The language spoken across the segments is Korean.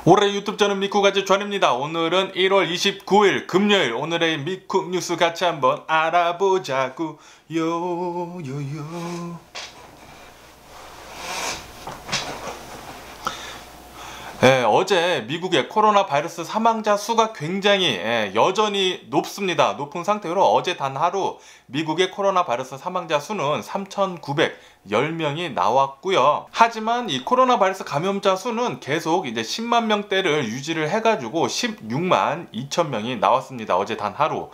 올해 유튜브 저는 미쿡아지 존입니다. 오늘은 1월 29일 금요일, 오늘의 미쿡 뉴스 같이 한번 알아보자구 요요요. 어제 미국의 코로나 바이러스 사망자 수가 굉장히 여전히 높습니다. 높은 상태로 어제 단 하루 미국의 코로나 바이러스 사망자 수는 3,910명이 나왔고요. 하지만 이 코로나 바이러스 감염자 수는 계속 이제 10만 명대를 유지를 해가지고 16만 2천 명이 나왔습니다. 어제 단 하루.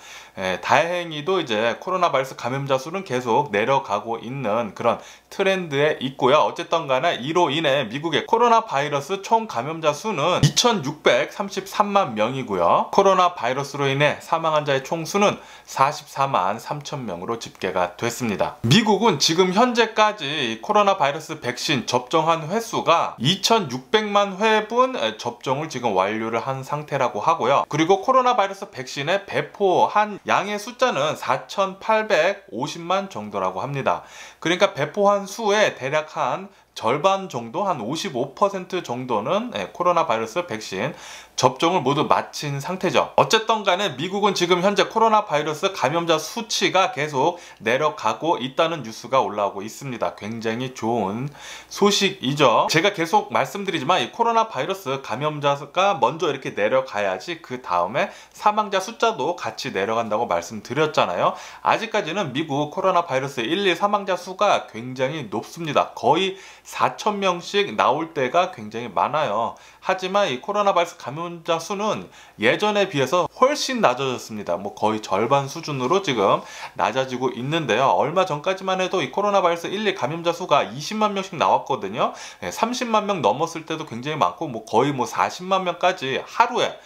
다행히도 이제 코로나 바이러스 감염자 수는 계속 내려가고 있는 그런 트렌드에 있고요. 어쨌든 간에 이로 인해 미국의 코로나 바이러스 총 감염자 수는 2,633만 명이고요. 코로나 바이러스로 인해 사망한 자의 총 수는 44만 3천 명으로 집계가 됐습니다. 미국은 지금 현재까지 코로나 바이러스 백신 접종한 횟수가 2,600만 회분 접종을 지금 완료를 한 상태라고 하고요. 그리고 코로나 바이러스 백신의 배포한 양의 숫자는 4,850만 정도라고 합니다. 그러니까 배포한 수의 대략 한 절반 정도, 한 55% 정도는 코로나 바이러스 백신 접종을 모두 마친 상태죠. 어쨌든 간에 미국은 지금 현재 코로나 바이러스 감염자 수치가 계속 내려가고 있다는 뉴스가 올라오고 있습니다. 굉장히 좋은 소식이죠. 제가 계속 말씀드리지만 이 코로나 바이러스 감염자가 먼저 이렇게 내려가야지 그 다음에 사망자 숫자도 같이 내려간다고 말씀드렸잖아요. 아직까지는 미국 코로나 바이러스 1일 사망자 수가 굉장히 높습니다. 거의 4,000명씩 나올 때가 굉장히 많아요. 하지만 이 코로나 바이러스 감염자 수는 예전에 비해서 훨씬 낮아졌습니다. 뭐 거의 절반 수준으로 지금 낮아지고 있는데요. 얼마 전까지만 해도 이 코로나 바이러스 1일 감염자 수가 20만 명씩 나왔거든요. 30만 명 넘었을 때도 굉장히 많고 뭐 거의 뭐 40만 명까지 하루에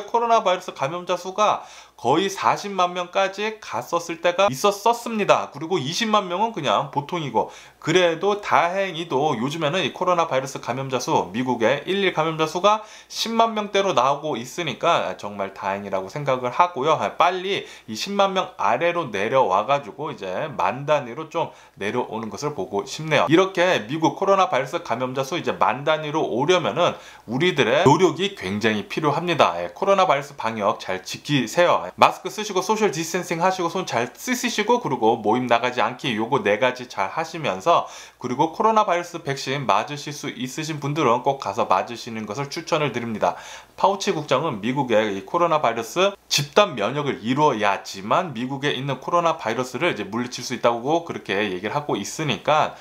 코로나 바이러스 감염자 수가 거의 40만 명까지 갔었을 때가 있었습니다. 그리고 20만 명은 그냥 보통이고, 그래도 다행히도 요즘에는 이 코로나 바이러스 감염자 수, 미국의 1일 감염자 수가 10만 명대로 나오고 있으니까 정말 다행이라고 생각을 하고요. 빨리 이 10만 명 아래로 내려와가지고 이제 만 단위로 좀 내려오는 것을 보고 싶네요. 이렇게 미국 코로나 바이러스 감염자 수 이제 만 단위로 오려면은 우리들의 노력이 굉장히 필요합니다. 코로나 바이러스 방역 잘 지키세요. 마스크 쓰시고 소셜 디스텐싱 하시고 손 잘 씻으시고, 그리고 모임 나가지 않기, 요거 4가지 잘 하시면서, 그리고 코로나 바이러스 백신 맞으실 수 있으신 분들은 꼭 가서 맞으시는 것을 추천을 드립니다. 파우치 국장은 미국의 이 코로나 바이러스 집단 면역을 이루어야지만 미국에 있는 코로나 바이러스를 이제 물리칠 수 있다고 그렇게 얘기를 하고 있으니까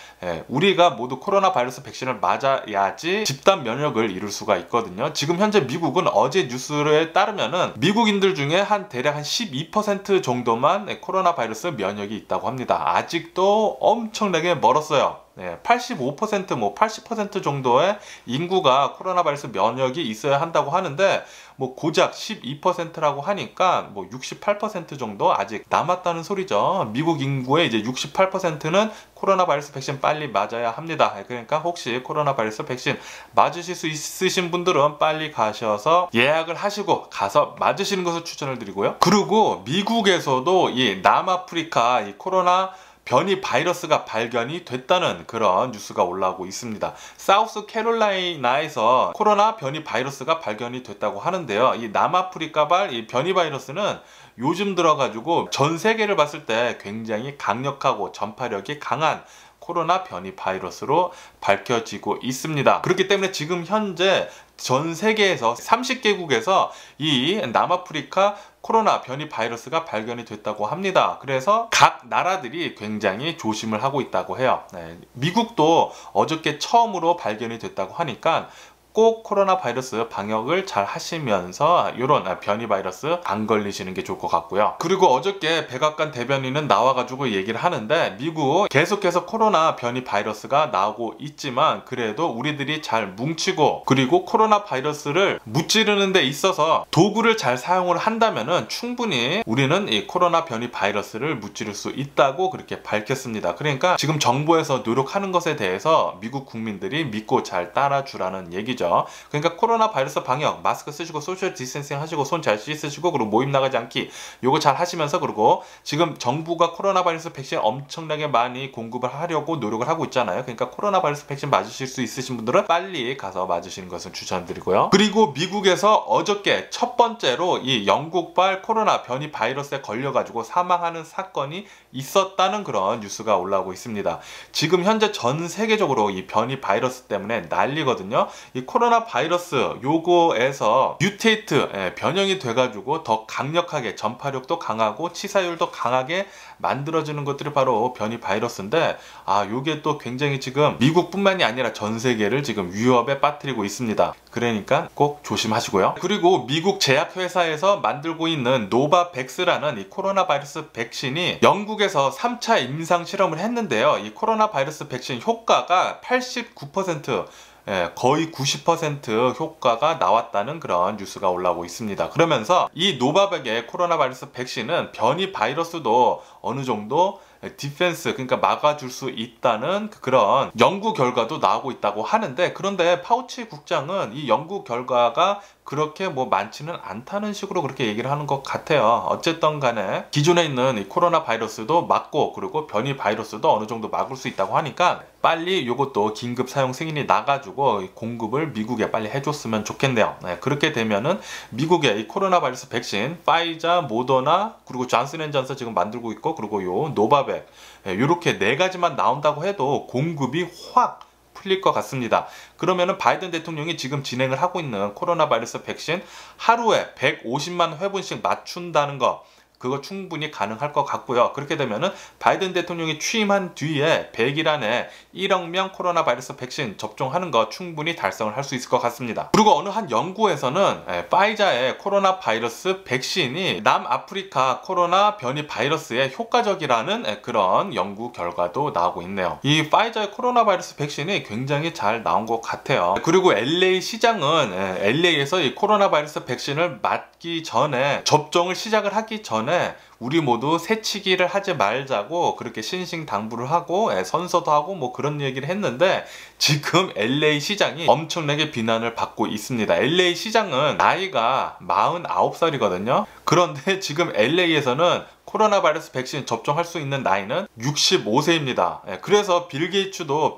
우리가 모두 코로나 바이러스 백신을 맞아야지 집단 면역을 이룰 수가 있거든요. 지금 현재 미국은 어제 뉴스에 따르면은 미국인들 중에 대략 한 12% 정도만 코로나 바이러스 면역이 있다고 합니다. 아직도 엄청나게 멀었어요. 85% 뭐 80% 정도의 인구가 코로나 바이러스 면역이 있어야 한다고 하는데, 뭐 고작 12%라고 하니까 뭐 68% 정도 아직 남았다는 소리죠. 미국 인구의 이제 68%는 코로나 바이러스 백신 빨리 맞아야 합니다. 그러니까 혹시 코로나 바이러스 백신 맞으실 수 있으신 분들은 빨리 가셔서 예약을 하시고 가서 맞으시는 것을 추천을 드리고요. 그리고 미국에서도 이 남아프리카 이 코로나 변이 바이러스가 발견이 됐다는 그런 뉴스가 올라오고 있습니다. 사우스 캐롤라이나에서 코로나 변이 바이러스가 발견이 됐다고 하는데요. 이 남아프리카발 이 변이 바이러스는 요즘 들어가지고 전 세계를 봤을 때 굉장히 강력하고 전파력이 강한 코로나 변이 바이러스로 밝혀지고 있습니다. 그렇기 때문에 지금 현재 전 세계에서 30개국에서 이 남아프리카 코로나 변이 바이러스가 발견이 됐다고 합니다. 그래서 각 나라들이 굉장히 조심을 하고 있다고 해요. 미국도 어저께 처음으로 발견이 됐다고 하니까 꼭 코로나 바이러스 방역을 잘 하시면서 이런 변이 바이러스 안 걸리시는 게 좋을 것 같고요. 그리고 어저께 백악관 대변인은 나와가지고 얘기를 하는데, 미국 계속해서 코로나 변이 바이러스가 나오고 있지만 그래도 우리들이 잘 뭉치고, 그리고 코로나 바이러스를 무찌르는 데 있어서 도구를 잘 사용을 한다면은 충분히 우리는 이 코로나 변이 바이러스를 무찌를 수 있다고 그렇게 밝혔습니다. 그러니까 지금 정부에서 노력하는 것에 대해서 미국 국민들이 믿고 잘 따라주라는 얘기죠. 얘기죠. 그러니까 코로나 바이러스 방역, 마스크 쓰시고 소셜 디스턴싱 하시고 손 잘 씻으시고 그리고 모임 나가지 않기 요거 잘 하시면서, 그리고 지금 정부가 코로나 바이러스 백신 엄청나게 많이 공급을 하려고 노력을 하고 있잖아요. 그러니까 코로나 바이러스 백신 맞으실 수 있으신 분들은 빨리 가서 맞으시는 것을 추천드리고요. 그리고 미국에서 어저께 첫 번째로 이 영국발 코로나 변이 바이러스에 걸려가지고 사망하는 사건이 있었다는 그런 뉴스가 올라오고 있습니다. 지금 현재 전 세계적으로 이 변이 바이러스 때문에 난리거든요. 이 코로나 바이러스 요거에서 뮤테이트 변형이 돼가지고 더 강력하게 전파력도 강하고 치사율도 강하게 만들어지는 것들이 바로 변이 바이러스인데, 요게 또 굉장히 지금 미국뿐만이 아니라 전 세계를 지금 위협에 빠뜨리고 있습니다. 그러니까 꼭 조심하시고요. 그리고 미국 제약회사에서 만들고 있는 노바백스라는 이 코로나 바이러스 백신이 영국에서 3차 임상 실험을 했는데요. 이 코로나 바이러스 백신 효과가 89%, 거의 90% 효과가 나왔다는 그런 뉴스가 올라오고 있습니다. 그러면서 이 노바백의 코로나 바이러스 백신은 변이 바이러스도 어느 정도 디펜스, 그러니까 막아줄 수 있다는 그런 연구 결과도 나오고 있다고 하는데, 그런데 파우치 국장은 이 연구 결과가 그렇게 뭐 많지는 않다는 식으로 그렇게 얘기를 하는 것 같아요. 어쨌든 간에 기존에 있는 이 코로나 바이러스도 막고, 그리고 변이 바이러스도 어느 정도 막을 수 있다고 하니까 빨리 이것도 긴급 사용 승인이 나가지고 공급을 미국에 빨리 해줬으면 좋겠네요. 그렇게 되면은 미국의 이 코로나 바이러스 백신 파이자, 모더나, 그리고 존슨앤존슨 지금 만들고 있고, 그리고 요 노바백 이렇게 네 가지만 나온다고 해도 공급이 확 풀릴 것 같습니다. 그러면은 바이든 대통령이 지금 진행을 하고 있는 코로나 바이러스 백신 하루에 150만 회분씩 맞춘다는 거, 그거 충분히 가능할 것 같고요. 그렇게 되면은 바이든 대통령이 취임한 뒤에 100일 안에 1억 명 코로나 바이러스 백신 접종하는 거 충분히 달성을 할 수 있을 것 같습니다. 그리고 어느 한 연구에서는 파이자의 코로나 바이러스 백신이 남아프리카 코로나 변이 바이러스에 효과적이라는 그런 연구 결과도 나오고 있네요. 이 파이자의 코로나 바이러스 백신이 굉장히 잘 나온 것 같아요. 그리고 LA 시장은 LA에서 이 코로나 바이러스 백신을 맞기 전에, 접종을 시작을 하기 전에 우리 모두 새치기를 하지 말자고 그렇게 신신당부를 하고 선서도 하고 뭐 그런 얘기를 했는데, 지금 LA 시장이 엄청나게 비난을 받고 있습니다. LA 시장은 나이가 49살이거든요. 그런데 지금 LA에서는 코로나 바이러스 백신 접종할 수 있는 나이는 65세입니다. 그래서 빌 게이츠도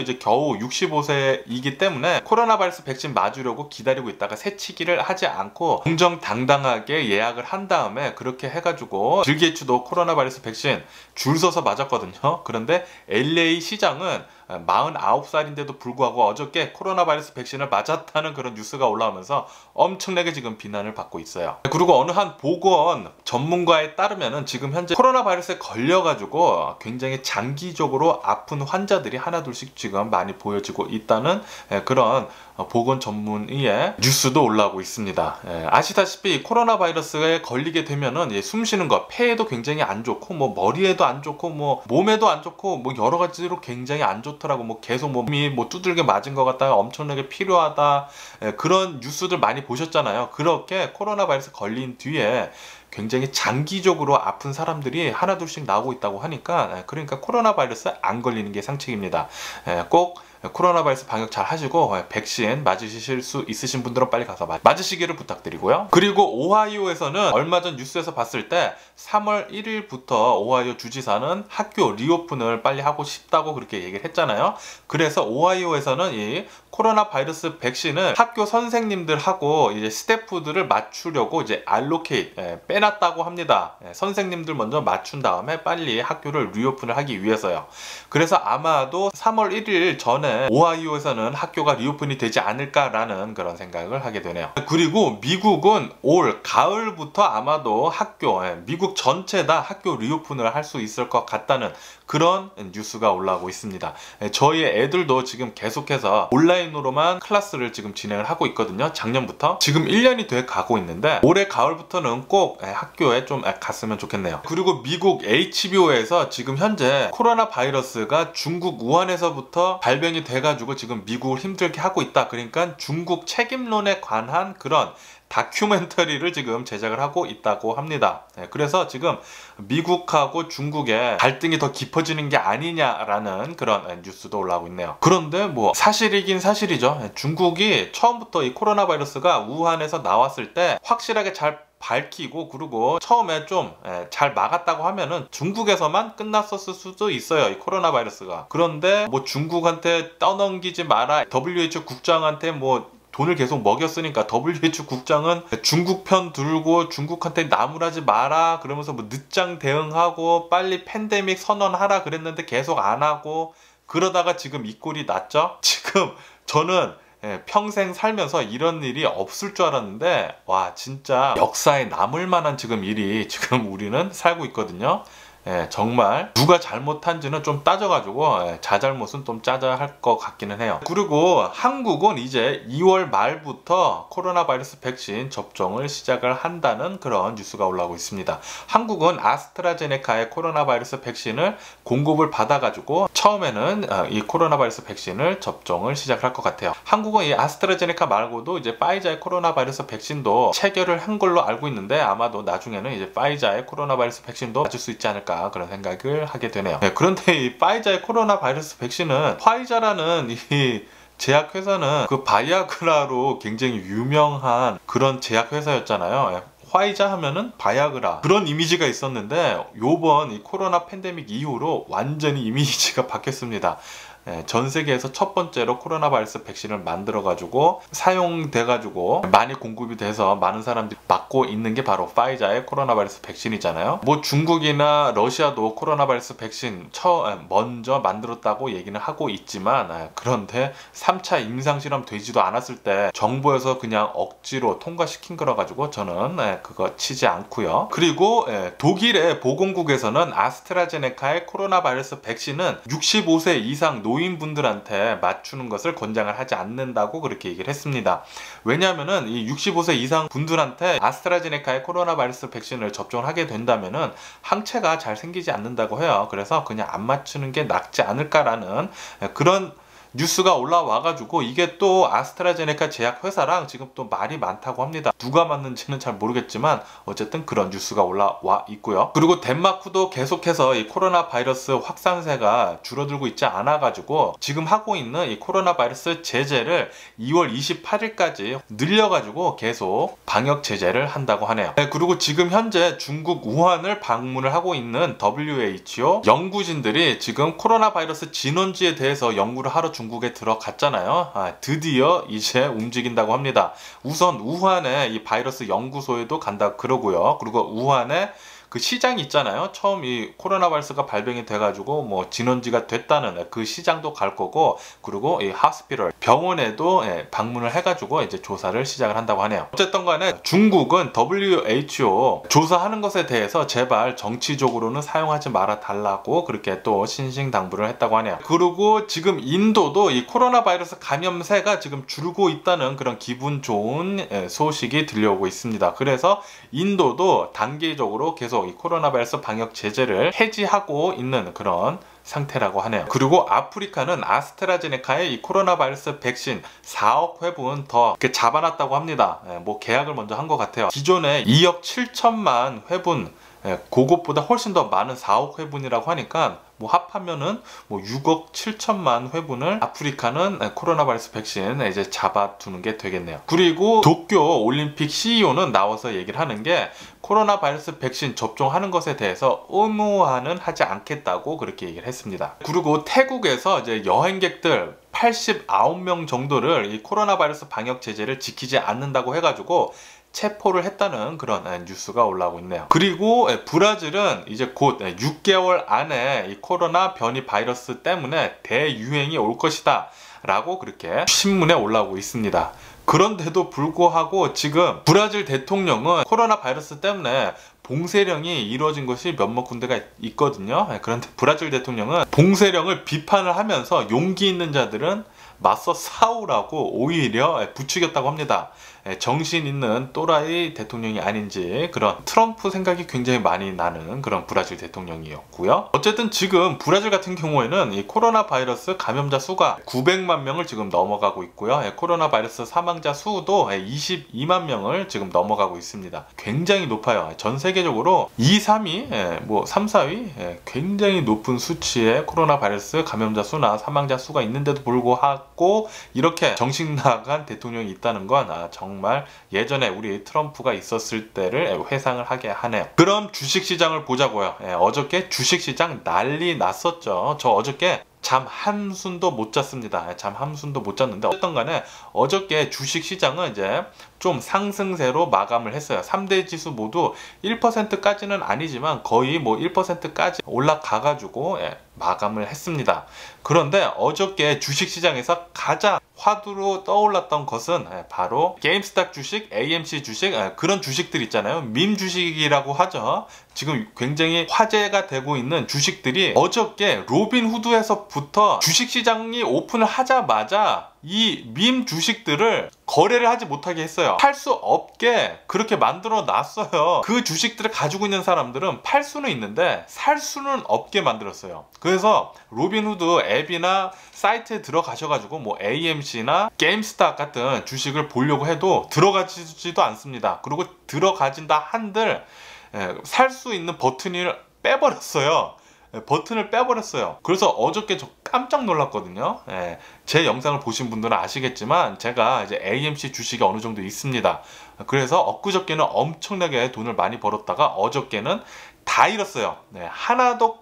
이제 겨우 65세이기 때문에 코로나 바이러스 백신 맞으려고 기다리고 있다가 새치기를 하지 않고 정정당당하게 예약을 한 다음에 그렇게 해가지고 빌 게이츠도 코로나 바이러스 백신 줄 서서 맞았거든요. 그런데 LA 시장은 49살인데도 불구하고 어저께 코로나 바이러스 백신을 맞았다는 그런 뉴스가 올라오면서 엄청나게 지금 비난을 받고 있어요. 그리고 어느 한 보건 전문가에 따르면은 지금 현재 코로나 바이러스에 걸려가지고 굉장히 장기적으로 아픈 환자들이 하나둘씩 지금 많이 보여지고 있다는 그런 보건 전문의의 뉴스도 올라오고 있습니다. 아시다시피 코로나 바이러스에 걸리게 되면은 숨 쉬는 거, 폐에도 굉장히 안 좋고, 뭐 머리에도 안 좋고, 뭐 몸에도 안 좋고, 뭐 여러 가지로 굉장히 안 좋더라고. 뭐 계속 몸이 뭐 두들겨 맞은 것 같다, 엄청나게 필요하다, 그런 뉴스들 많이 보셨잖아요. 그렇게 코로나 바이러스 걸린 뒤에 굉장히 장기적으로 아픈 사람들이 하나둘씩 나오고 있다고 하니까, 그러니까 코로나 바이러스 안 걸리는 게 상책입니다. 꼭 코로나 바이러스 방역 잘 하시고 백신 맞으실 수 있으신 분들은 빨리 가서 맞으시기를 부탁드리고요. 그리고 오하이오에서는 얼마 전 뉴스에서 봤을 때 3월 1일부터 오하이오 주지사는 학교 리오픈을 빨리 하고 싶다고 그렇게 얘기를 했잖아요. 그래서 오하이오에서는 이 코로나 바이러스 백신을 학교 선생님들하고 이제 스태프들을 맞추려고 이제 알로케이트 빼놨다고 합니다. 선생님들 먼저 맞춘 다음에 빨리 학교를 리오픈을 하기 위해서요. 그래서 아마도 3월 1일 전에 오하이오에서는 학교가 리오픈이 되지 않을까라는 그런 생각을 하게 되네요. 그리고 미국은 올 가을부터 아마도 미국 전체 다 학교 리오픈을 할 수 있을 것 같다는 그런 뉴스가 올라오고 있습니다. 저희 애들도 지금 계속해서 온라인으로만 클래스를 지금 진행을 하고 있거든요. 작년부터 지금 1년이 돼 가고 있는데 올해 가을부터는 꼭 학교에 좀 갔으면 좋겠네요. 그리고 미국 HBO에서 지금 현재 코로나 바이러스가 중국 우한에서부터 발병이 돼가지고 지금 미국을 힘들게 하고 있다. 그러니까 중국 책임론에 관한 그런 다큐멘터리를 지금 제작을 하고 있다고 합니다. 그래서 지금 미국하고 중국의 갈등이 더 깊어지는 게 아니냐라는 그런 뉴스도 올라오고 있네요. 그런데 뭐 사실이긴 사실이죠. 중국이 처음부터 이 코로나 바이러스가 우한에서 나왔을 때 확실하게 잘 밝히고 그리고 처음에 좀 잘 막았다고 하면은 중국에서만 끝났었을 수도 있어요, 이 코로나 바이러스가. 그런데 뭐 중국한테 떠넘기지 마라, WHO 국장한테 뭐 돈을 계속 먹였으니까 WHO 국장은 중국 편 들고 중국한테 나무라지 마라 그러면서 뭐 늦장 대응하고 빨리 팬데믹 선언하라 그랬는데 계속 안 하고 그러다가 지금 이 꼴이 났죠. 지금 저는 평생 살면서 이런 일이 없을 줄 알았는데 와, 진짜 역사에 남을 만한 지금 일이 지금 우리는 살고 있거든요. 정말 누가 잘못한지는 좀 따져가지고 자잘못은 좀 짜져야 할 것 같기는 해요. 그리고 한국은 이제 2월 말부터 코로나 바이러스 백신 접종을 시작을 한다는 그런 뉴스가 올라오고 있습니다. 한국은 아스트라제네카의 코로나 바이러스 백신을 공급을 받아가지고 처음에는 이 코로나 바이러스 백신을 접종을 시작할 것 같아요. 한국은 이 아스트라제네카 말고도 이제 파이자의 코로나 바이러스 백신도 체결을 한 걸로 알고 있는데 아마도 나중에는 이제 파이자의 코로나 바이러스 백신도 맞을 수 있지 않을까 그런 생각을 하게 되네요. 그런데 이 파이자의 코로나 바이러스 백신은 파이자라는 이 제약회사는 그 바이아그라로 굉장히 유명한 그런 제약회사였잖아요. 화이자 하면은 바이아그라 그런 이미지가 있었는데 요번 이 코로나 팬데믹 이후로 완전히 이미지가 바뀌었습니다. 전 세계에서 첫 번째로 코로나 바이러스 백신을 만들어 가지고 사용돼 가지고 많이 공급이 돼서 많은 사람들이 맞고 있는 게 바로 파이자의 코로나 바이러스 백신이잖아요. 뭐 중국이나 러시아도 코로나 바이러스 백신 먼저 만들었다고 얘기는 하고 있지만 그런데 3차 임상실험 되지도 않았을 때 정부에서 그냥 억지로 통과시킨 거라 가지고 저는 그거 치지 않고요. 그리고 독일의 보건국에서는 아스트라제네카의 코로나 바이러스 백신은 65세 이상 노인분들한테 맞추는 것을 권장을 하지 않는다고 그렇게 얘기를 했습니다. 왜냐하면은 이 65세 이상 분들한테 아스트라제네카의 코로나 바이러스 백신을 접종을 하게 된다면은 항체가 잘 생기지 않는다고 해요. 그래서 그냥 안 맞추는 게 낫지 않을까라는 그런 뉴스가 올라와가지고 이게 또 아스트라제네카 제약회사랑 지금 또 말이 많다고 합니다. 누가 맞는지는 잘 모르겠지만 어쨌든 그런 뉴스가 올라와 있고요. 그리고 덴마크도 계속해서 이 코로나 바이러스 확산세가 줄어들고 있지 않아가지고 지금 하고 있는 이 코로나 바이러스 제재를 2월 28일까지 늘려가지고 계속 방역 제재를 한다고 하네요. 그리고 지금 현재 중국 우한을 방문을 하고 있는 WHO 연구진들이 지금 코로나 바이러스 진원지에 대해서 연구를 하러 중국에 들어갔잖아요. 드디어 이제 움직인다고 합니다. 우선 우한에 이 바이러스 연구소에도 간다 그러고요. 그리고 우한에 그 시장이 있잖아요. 처음 이 코로나 바이러스가 발병이 돼가지고 뭐 진원지가 됐다는 그 시장도 갈 거고, 그리고 이 하스피럴 병원에도 방문을 해가지고 이제 조사를 시작을 한다고 하네요. 어쨌든 간에 중국은 WHO 조사하는 것에 대해서 제발 정치적으로는 사용하지 말아 달라고 그렇게 또 신신당부를 했다고 하네요. 그리고 지금 인도도 이 코로나 바이러스 감염세가 지금 줄고 있다는 그런 기분 좋은 소식이 들려오고 있습니다. 그래서 인도도 단계적으로 계속 이 코로나 바이러스 방역 제재를 해지하고 있는 그런 상태라고 하네요. 그리고 아프리카는 아스트라제네카의 이 코로나 바이러스 백신 4억 회분 더 잡아놨다고 합니다. 뭐 계약을 먼저 한 것 같아요. 기존에 2억 7천만 회분, 그것보다 훨씬 더 많은 4억 회분이라고 하니까 뭐 합하면은 뭐 6억 7천만 회분을 아프리카는 코로나 바이러스 백신 이제 잡아두는 게 되겠네요. 그리고 도쿄 올림픽 CEO는 나와서 얘기를 하는 게 코로나 바이러스 백신 접종하는 것에 대해서 의무화는 하지 않겠다고 그렇게 얘기를 했습니다. 그리고 태국에서 이제 여행객들 89명 정도를 이 코로나 바이러스 방역 제재를 지키지 않는다고 해가지고 체포를 했다는 그런 뉴스가 올라오고 있네요. 그리고 브라질은 이제 곧 6개월 안에 이 코로나 변이 바이러스 때문에 대유행이 올 것이다 라고 그렇게 신문에 올라오고 있습니다. 그런데도 불구하고 지금 브라질 대통령은 코로나 바이러스 때문에 봉쇄령이 이루어진 것이 몇몇 군데가 있거든요. 그런데 브라질 대통령은 봉쇄령을 비판을 하면서 용기 있는 자들은 맞서 싸우라고 오히려 부추겼다고 합니다. 정신 있는 또라이 대통령이 아닌지 그런 트럼프 생각이 굉장히 많이 나는 그런 브라질 대통령이었고요. 어쨌든 지금 브라질 같은 경우에는 이 코로나 바이러스 감염자 수가 900만 명을 지금 넘어가고 있고요. 코로나 바이러스 사망자 수도 22만 명을 지금 넘어가고 있습니다. 굉장히 높아요. 전 세계적으로 2, 3위, 뭐 3, 4위 굉장히 높은 수치의 코로나 바이러스 감염자 수나 사망자 수가 있는데도 불구하고 이렇게 정신 나간 대통령이 있다는 건 정말 예전에 우리 트럼프가 있었을 때를 회상을 하게 하네요. 그럼 주식시장을 보자고요. 어저께 주식시장 난리 났었죠. 저 어저께 잠 한숨도 못 잤습니다. 잠 한숨도 못 잤는데 어쨌든 간에 어저께 주식시장은 이제 좀 상승세로 마감을 했어요. 3대 지수 모두 1%까지는 아니지만 거의 뭐 1%까지 올라가가지고 마감을 했습니다. 그런데 어저께 주식시장에서 가장 화두로 떠올랐던 것은 바로 게임스탑 주식, AMC 주식, 그런 주식들 있잖아요. 밈 주식이라고 하죠. 지금 굉장히 화제가 되고 있는 주식들이 어저께 로빈후드에서부터 주식시장이 오픈을 하자마자 이 밈 주식들을 거래를 하지 못하게 했어요. 팔 수 없게 그렇게 만들어 놨어요. 그 주식들을 가지고 있는 사람들은 팔 수는 있는데 살 수는 없게 만들었어요. 그래서 로빈후드 앱이나 사이트에 들어가셔가지고 뭐 AMC나 게임스탑 같은 주식을 보려고 해도 들어가지도 않습니다. 그리고 들어가진다 한들 살 수 있는 버튼을 빼버렸어요. 버튼을 빼버렸어요. 그래서 어저께 저 깜짝 놀랐거든요. 제 영상을 보신 분들은 아시겠지만 제가 이제 AMC 주식이 어느 정도 있습니다. 그래서 엊그저께는 엄청나게 돈을 많이 벌었다가 어저께는 다 잃었어요. 하나도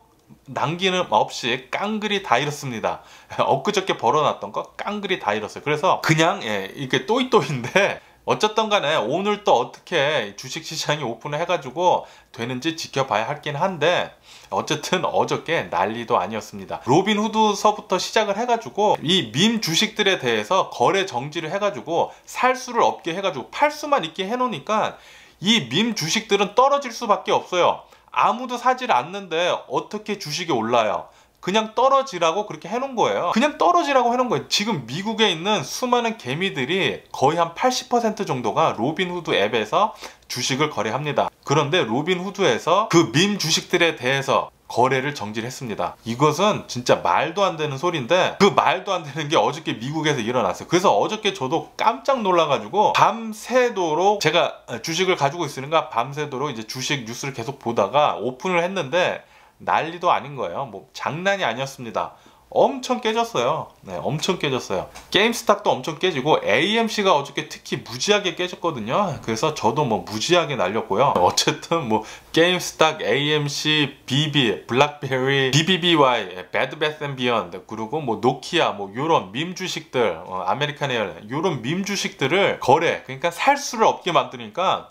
남기는 없이 깡그리 다 잃었습니다. 엊그저께 벌어놨던 거 깡그리 다 잃었어요. 그래서 그냥 이게 또이또인데 어쨌든 간에 오늘 또 어떻게 주식시장이 오픈을 해가지고 되는지 지켜봐야 할긴 한데 어쨌든 어저께 난리도 아니었습니다. 로빈후드서부터 시작을 해가지고 이 밈 주식들에 대해서 거래 정지를 해가지고 살 수를 없게 해가지고 팔 수만 있게 해놓으니까 이 밈 주식들은 떨어질 수밖에 없어요. 아무도 사질 않는데 어떻게 주식이 올라요? 그냥 떨어지라고 그렇게 해놓은 거예요. 그냥 떨어지라고 해놓은 거예요. 지금 미국에 있는 수많은 개미들이 거의 한 80% 정도가 로빈후드 앱에서 주식을 거래합니다. 그런데 로빈후드에서 그 밈 주식들에 대해서 거래를 정지를 했습니다. 이것은 진짜 말도 안 되는 소리인데 그 말도 안 되는 게 어저께 미국에서 일어났어요. 그래서 어저께 저도 깜짝 놀라가지고 밤새도록 제가 주식을 가지고 있으니까 밤새도록 이제 주식 뉴스를 계속 보다가 오픈을 했는데 난리도 아닌 거예요. 뭐 장난이 아니었습니다. 엄청 깨졌어요. 엄청 깨졌어요. 게임스탑도 엄청 깨지고 AMC가 어저께 특히 무지하게 깨졌거든요. 그래서 저도 뭐 무지하게 날렸고요. 어쨌든 뭐 게임스탑, AMC, BB, 블랙베리, BBBY, 배드베스앤비언드 그리고 뭐 노키아 뭐 요런 밈 주식들, 아메리칸 에어라인 요런 밈 주식들을 거래 그러니까 살 수를 없게 만드니까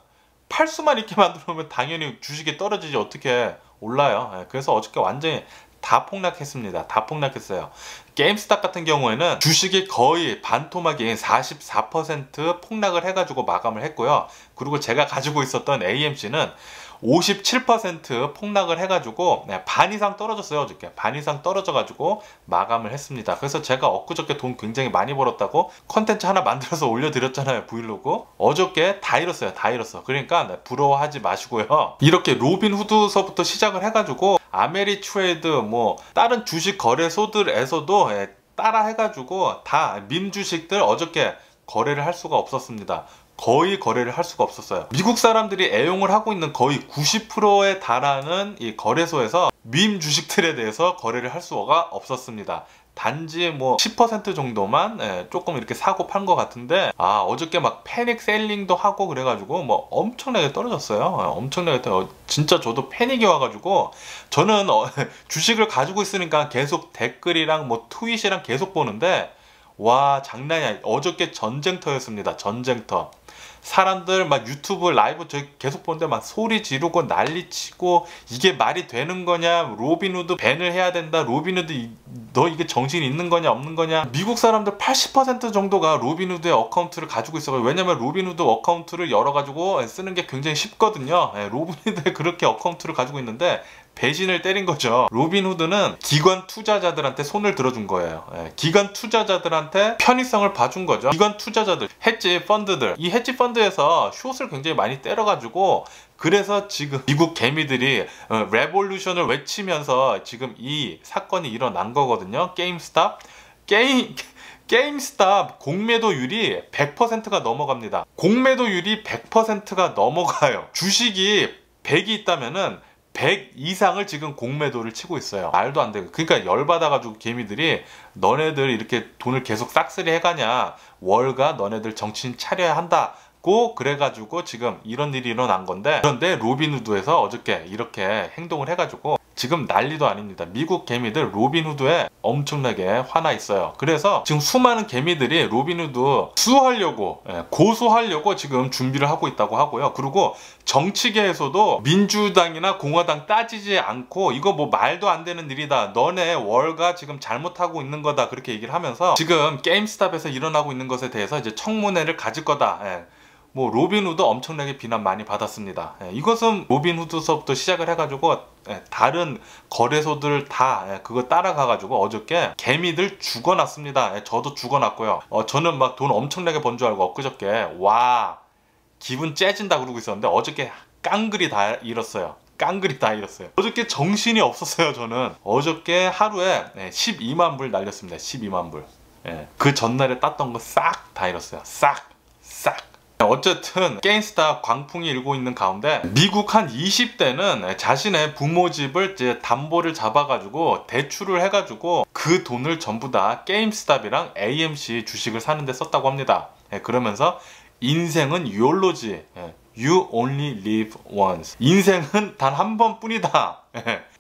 팔 수만 있게 만들면 당연히 주식이 떨어지지 어떻게 올라요. 그래서 어저께 완전히 다 폭락했습니다. 다 폭락했어요. 게임스탑 같은 경우에는 주식이 거의 반토막이 44% 폭락을 해가지고 마감을 했고요. 그리고 제가 가지고 있었던 AMC는 57% 폭락을 해가지고 반 이상 떨어졌어요. 어저께 반 이상 떨어져가지고 마감을 했습니다. 그래서 제가 엊그저께 돈 굉장히 많이 벌었다고 컨텐츠 하나 만들어서 올려드렸잖아요. 브이로그. 어저께 다 잃었어요. 다 잃었어. 그러니까 부러워하지 마시고요. 이렇게 로빈후드서부터 시작을 해가지고 아메리트레이드 뭐 다른 주식 거래소들에서도 따라 해가지고 다 밈 주식들 어저께 거래를 할 수가 없었습니다. 거의 거래를 할 수가 없었어요. 미국 사람들이 애용을 하고 있는 거의 90%에 달하는 이 거래소에서 밈 주식들에 대해서 거래를 할 수가 없었습니다. 단지 뭐 10% 정도만 조금 이렇게 사고 판 것 같은데 어저께 막 패닉 셀링도 하고 그래가지고 뭐 엄청나게 떨어졌어요. 엄청나게 진짜 저도 패닉이 와가지고 저는 주식을 가지고 있으니까 계속 댓글이랑 뭐 트윗이랑 계속 보는데 와 장난이 아니야. 어저께 전쟁터였습니다. 전쟁터. 사람들 막 유튜브 라이브 저 계속 보는데 막 소리 지르고 난리치고 이게 말이 되는 거냐, 로빈후드 밴을 해야 된다, 로빈후드 너 이게 정신 있는 거냐 없는 거냐. 미국 사람들 80% 정도가 로빈후드의 어카운트를 가지고 있어요. 왜냐면 로빈후드 어카운트를 열어가지고 쓰는 게 굉장히 쉽거든요. 로빈후드에 그렇게 어카운트를 가지고 있는데 배신을 때린 거죠. 로빈후드는 기관 투자자들한테 손을 들어준 거예요. 기관 투자자들한테 편의성을 봐준 거죠. 기관 투자자들, 헤지 펀드들, 이 헤지 헤지펀드에서 숏을 굉장히 많이 때려가지고 그래서 지금 미국 개미들이 레볼루션을 외치면서 지금 이 사건이 일어난 거거든요. 게임스탑 공매도율이 100%가 넘어갑니다. 공매도율이 100%가 넘어가요. 주식이 100이 있다면은 100 이상을 지금 공매도를 치고 있어요. 말도 안 되고. 그러니까 열받아가지고 개미들이 너네들 이렇게 돈을 계속 싹쓸이 해가냐, 월가 너네들 정신 차려야 한다고 그래가지고 지금 이런 일이 일어난 건데, 그런데 로빈후드에서 어저께 이렇게 행동을 해가지고 지금 난리도 아닙니다. 미국 개미들 로빈후드에 엄청나게 화나 있어요. 그래서 지금 수많은 개미들이 로빈후드 수하려고, 고소하려고 지금 준비를 하고 있다고 하고요. 그리고 정치계에서도 민주당이나 공화당 따지지 않고 이거 뭐 말도 안 되는 일이다, 너네 월가 지금 잘못하고 있는 거다, 그렇게 얘기를 하면서 지금 게임스탑에서 일어나고 있는 것에 대해서 이제 청문회를 가질 거다. 뭐 로빈후드 엄청나게 비난 많이 받았습니다. 이것은 로빈후드서부터 시작을 해가지고 다른 거래소들 다 그거 따라가가지고 어저께 개미들 죽어났습니다. 저도 죽어났고요. 저는 막 돈 엄청나게 번 줄 알고 엊그저께 와 기분 째진다 그러고 있었는데 어저께 깡그리 다 잃었어요. 깡그리 다 잃었어요. 어저께 정신이 없었어요. 저는 어저께 하루에 12만 불 날렸습니다. 12만 불. 그 전날에 땄던 거 싹 다 잃었어요. 싹. 어쨌든 게임스탑 광풍이 일고 있는 가운데 미국 한 20대는 자신의 부모 집을 이제 담보를 잡아가지고 대출을 해가지고 그 돈을 전부 다 게임스탑이랑 AMC 주식을 사는데 썼다고 합니다. 그러면서 인생은 YOLO지. You only live once. 인생은 단 한 번뿐이다.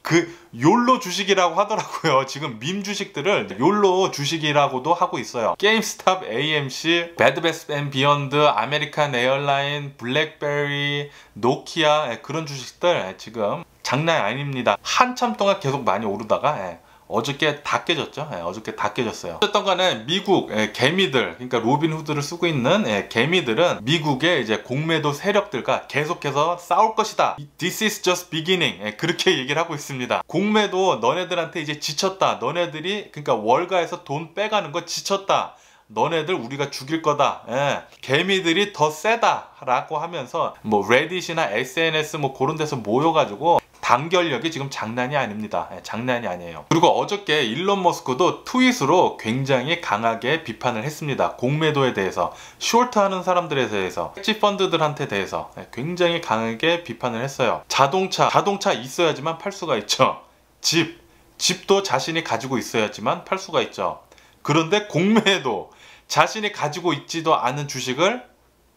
그 욜로 주식이라고 하더라고요. 지금 밈 주식들을 욜로 주식이라고도 하고 있어요. 게임스탑, AMC, 베드베스트 앤 비욘드, 아메리칸 에어라인, 블랙베리, 노키아, 그런 주식들 지금 장난 아닙니다. 한참 동안 계속 많이 오르다가 어저께 다 깨졌죠. 어저께 다 깨졌어요. 어쨌든 간에 미국 개미들, 그러니까 로빈후드를 쓰고 있는 개미들은 미국의 이제 공매도 세력들과 계속해서 싸울 것이다. This is just beginning. 그렇게 얘기를 하고 있습니다. 공매도 너네들한테 이제 지쳤다. 너네들이 그러니까 월가에서 돈 빼가는 거 지쳤다. 너네들 우리가 죽일 거다. 개미들이 더 세다 라고 하면서 뭐 레딧이나 SNS 뭐 그런 데서 모여가지고 단결력이 지금 장난이 아닙니다. 장난이 아니에요. 그리고 어저께 일론 머스크도 트윗으로 굉장히 강하게 비판을 했습니다. 공매도에 대해서, 숏하는 사람들에 대해서, 헤지펀드들한테 대해서 굉장히 강하게 비판을 했어요. 자동차 있어야지만 팔 수가 있죠. 집도 자신이 가지고 있어야지만 팔 수가 있죠. 그런데 공매도, 자신이 가지고 있지도 않은 주식을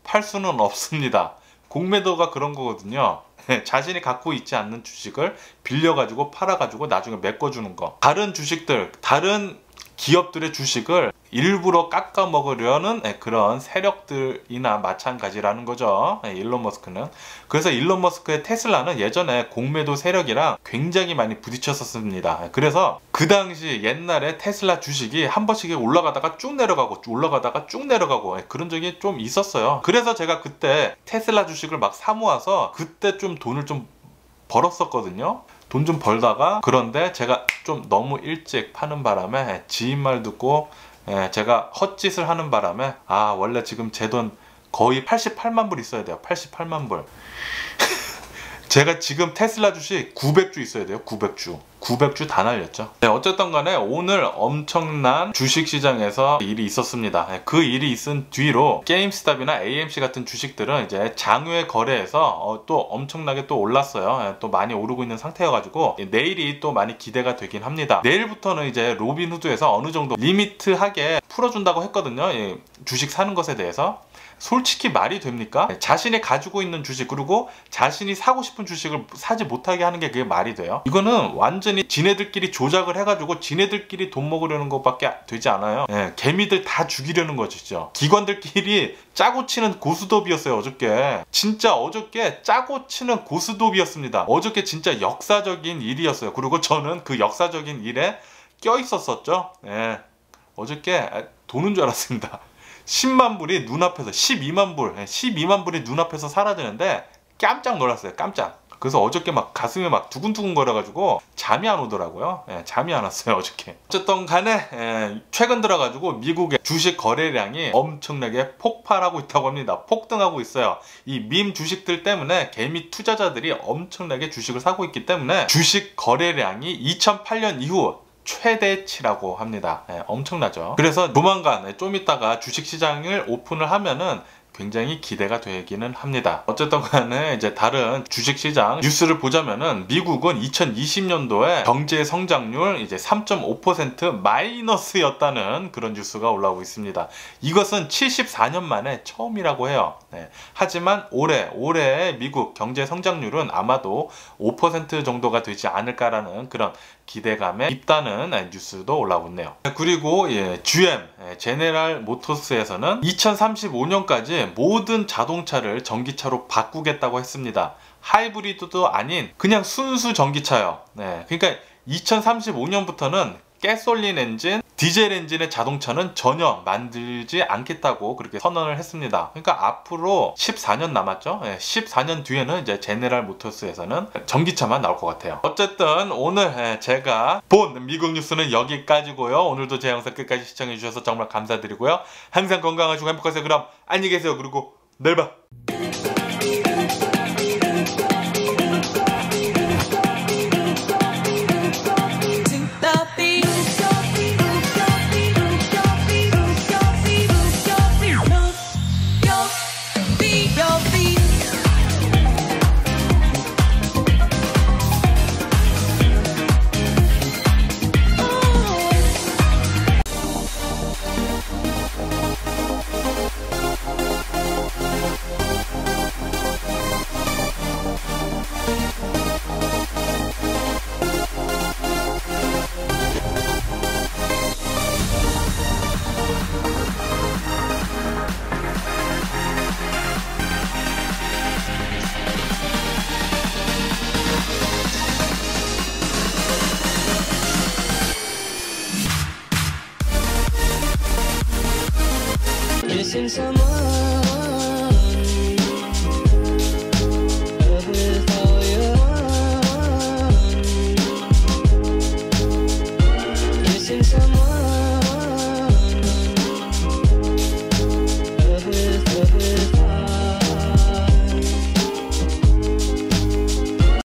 팔 수는 없습니다. 공매도가 그런 거거든요. 자신이 갖고 있지 않는 주식을 빌려가지고 팔아가지고 나중에 메꿔주는 거. 다른 주식들, 다른 기업들의 주식을 일부러 깎아 먹으려는 그런 세력들이나 마찬가지라는 거죠. 일론 머스크는. 그래서 일론 머스크의 테슬라는 예전에 공매도 세력이랑 굉장히 많이 부딪혔었습니다. 그래서 그 당시 옛날에 테슬라 주식이 한 번씩 올라가다가 쭉 내려가고 올라가다가 쭉 내려가고 그런 적이 좀 있었어요. 그래서 제가 그때 테슬라 주식을 막 사모아서 그때 좀 돈을 좀 벌었었거든요. 돈 좀 벌다가, 그런데 제가 좀 너무 일찍 파는 바람에 지인 말 듣고 제가 헛짓을 하는 바람에 원래 지금 제 돈 거의 88만 불 있어야 돼요. 88만 불. 제가 지금 테슬라 주식 900주 있어야 돼요. 900주 다 날렸죠. 어쨌든 간에 오늘 엄청난 주식시장에서 일이 있었습니다. 그 일이 있은 뒤로 게임스탑이나 AMC 같은 주식들은 이제 장외 거래에서 또 엄청나게 또 올랐어요. 또 많이 오르고 있는 상태여가지고 내일이 또 많이 기대가 되긴 합니다. 내일부터는 이제 로빈후드에서 어느 정도 리미트하게 풀어준다고 했거든요. 주식 사는 것에 대해서. 솔직히 말이 됩니까? 자신이 가지고 있는 주식, 그리고 자신이 사고 싶은 주식을 사지 못하게 하는 게 그게 말이 돼요? 이거는 완전히 지네들끼리 조작을 해가지고 지네들끼리 돈 먹으려는 것밖에 되지 않아요. 개미들 다 죽이려는 거죠. 기관들끼리 짜고 치는 고스톱이었어요. 어저께 진짜 어저께 짜고 치는 고스톱이었습니다. 어저께 진짜 역사적인 일이었어요. 그리고 저는 그 역사적인 일에 껴 있었었죠. 어저께 도는 줄 알았습니다. 10만 불이 눈앞에서 12만 불이 눈앞에서 사라지는데 깜짝 놀랐어요. 깜짝. 그래서 어저께 막 가슴이 막 두근두근 거려가지고 잠이 안 오더라고요. 잠이 안 왔어요 어저께. 어쨌든 간에 최근 들어가지고 미국의 주식 거래량이 엄청나게 폭발하고 있다고 합니다. 폭등하고 있어요. 이 밈 주식들 때문에 개미 투자자들이 엄청나게 주식을 사고 있기 때문에 주식 거래량이 2008년 이후 최대치라고 합니다. 엄청나죠. 그래서 조만간 좀 이따가 주식시장을 오픈을 하면은 굉장히 기대가 되기는 합니다. 어쨌든 간에 이제 다른 주식시장 뉴스를 보자면은 미국은 2020년도에 경제 성장률 이제 3.5% 마이너스였다는 그런 뉴스가 올라오고 있습니다. 이것은 74년 만에 처음이라고 해요. 하지만 올해 미국 경제 성장률은 아마도 5% 정도가 되지 않을까라는 그런 기대감에 있다는 뉴스도 올라오고 있네요. 그리고 GM 제네럴 모터스에서는 2035년까지 모든 자동차를 전기차로 바꾸겠다고 했습니다. 하이브리드도 아닌 그냥 순수 전기차요. 그러니까 2035년부터는 가솔린 엔진, 디젤 엔진의 자동차는 전혀 만들지 않겠다고 그렇게 선언을 했습니다. 그러니까 앞으로 14년 남았죠. 14년 뒤에는 이제 제네럴 모터스에서는 전기차만 나올 것 같아요. 어쨌든 오늘 제가 본 미국 뉴스는 여기까지고요. 오늘도 제 영상 끝까지 시청해 주셔서 정말 감사드리고요. 항상 건강하시고 행복하세요. 그럼 안녕히 계세요. 그리고 내일 봐. Missing someone